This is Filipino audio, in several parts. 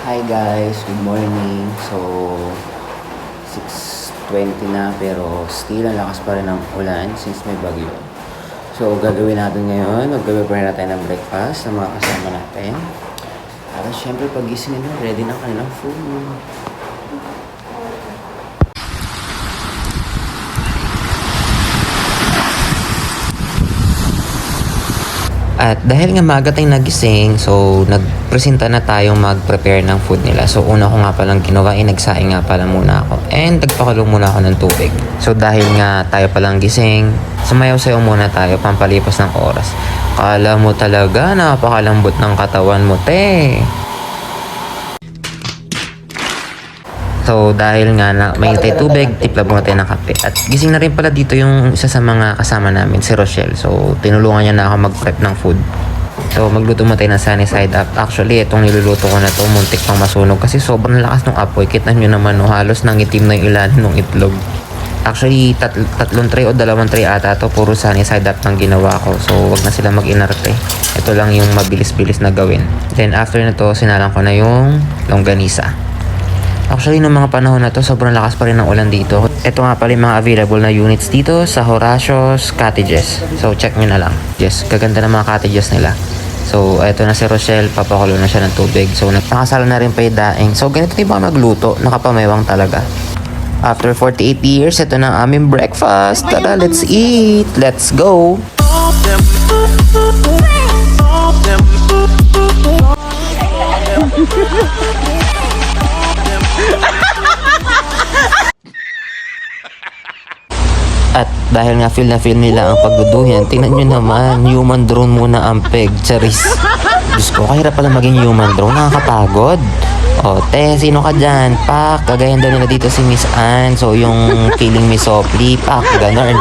Hi guys, good morning. So, 6:20 na pero still ang lakas pa rin ng ulan since may bagyo. So, gagawin natin ngayon, mag-prepare na tayo ng breakfast ng mga kasama natin. Para syempre pag-gising nila, ready na kanilang food. At dahil nga maaga tayong nagising, so nagpresenta na tayong mag-prepare ng food nila. So una ko nga palang ginawa, nagsaing nga pala muna ako. And nagpakulong muna ako ng tubig. So dahil nga tayo palang gising, sumayaw-sayaw muna tayo pampalipas ng oras. Kala mo talaga napakalambot ng katawan mo, te. So dahil nga na may tayo tubig, tipla muna tayo ng kape. At gising na rin pala dito yung isa sa mga kasama namin, si Rochelle. So tinulungan niya na ako mag-prep ng food. So magluto mo tayo ng sunny side up. Actually, itong niluluto ko na to, muntik pang masunog kasi sobrang lakas ng apoy. Kita nyo naman, no, halos nangitim na yung ilalim ng itlog. Actually, tatlong tray o dalawang tray ata to, puro sunny side up ng ginawa ko. So wag na sila mag-inarte. Ito lang yung mabilis-bilis na gawin. Then after na to, sinalang ko na yung longganisa. Actually, noong mga panahon na to, sobrang lakas pa rin ng ulan dito. Ito nga pala yung mga available na units dito sa Horacio's Cottages. So, check nyo na lang. Yes, gaganda ng mga cottages nila. So, ito na si Rochelle, papakulo na siya ng tubig. So, nakasalo na rin pa yung daing. So, ganito din ba magluto? Nakapamewang talaga. After 48 years, ito na ang aming breakfast. Tara, let's eat! Let's go! At dahil nga feel na feel nila ang pagduduyan, tingnan nyo naman, human drone muna ang peg, charis. Diyos ko, kahirap pala maging human drone, nakakapagod. O, te, sino ka dyan? Pak, kagayan daw nila dito si Miss Anne. So, yung feeling Miss Sophie, pak, ganun.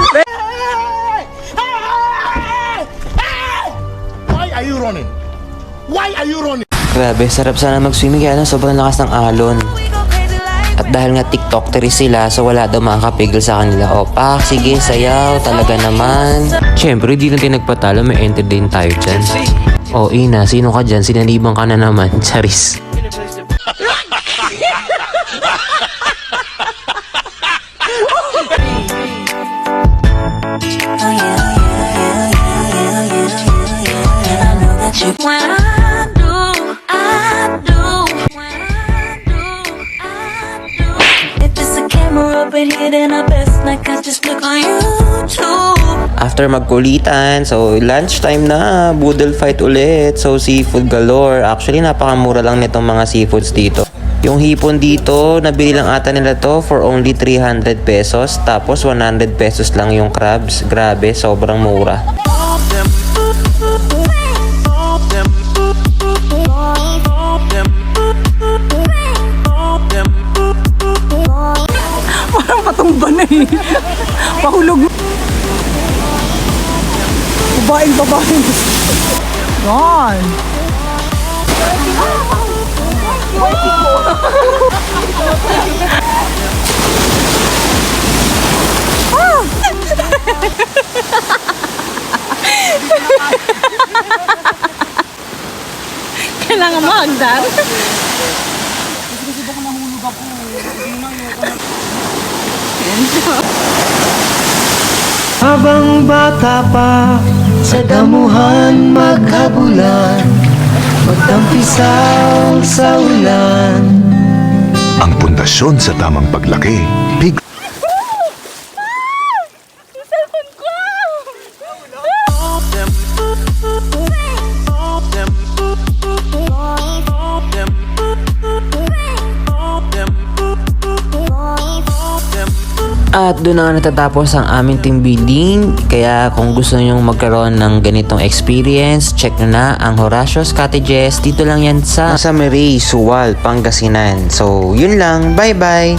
Why are you running? Why are you running? Grabe, sarap sana mag-swimming kaya lang sobrang lakas ng alon. At dahil nga TikTokery sila, so wala daw makakapigil sa kanila. O, pak, sige, sayaw, talaga naman. Siyempre, di na din nagpatalo, may entertain tayo dyan. O, Ina, sino ka dyan? Sinanibang ka na naman, charis. After magkulitan, so lunchtime na, boodle fight ulit. So seafood galore. Actually, napakamura lang nitong mga seafoods dito. Yung hipon dito, nabili lang ata nila to for only 300 pesos. Tapos 100 pesos lang yung crabs. Grabe, sobrang mura. Parang matumba na eh. Pahulog. Babaeng. Yan. Kailangan mo hagdan. Kasi baka mahulog ako. Habang bata pa, sa damuhan maghabulan, magtampisaw sa ulan. Ang pundasyon sa tamang paglaki. Big At doon na nga natatapos ang aming team building. Kaya kung gusto nyo magkaroon ng ganitong experience, check nyo na ang Horacio's Cottages. Dito lang yan sa Maray, Suwal, Pangasinan. So, yun lang. Bye-bye!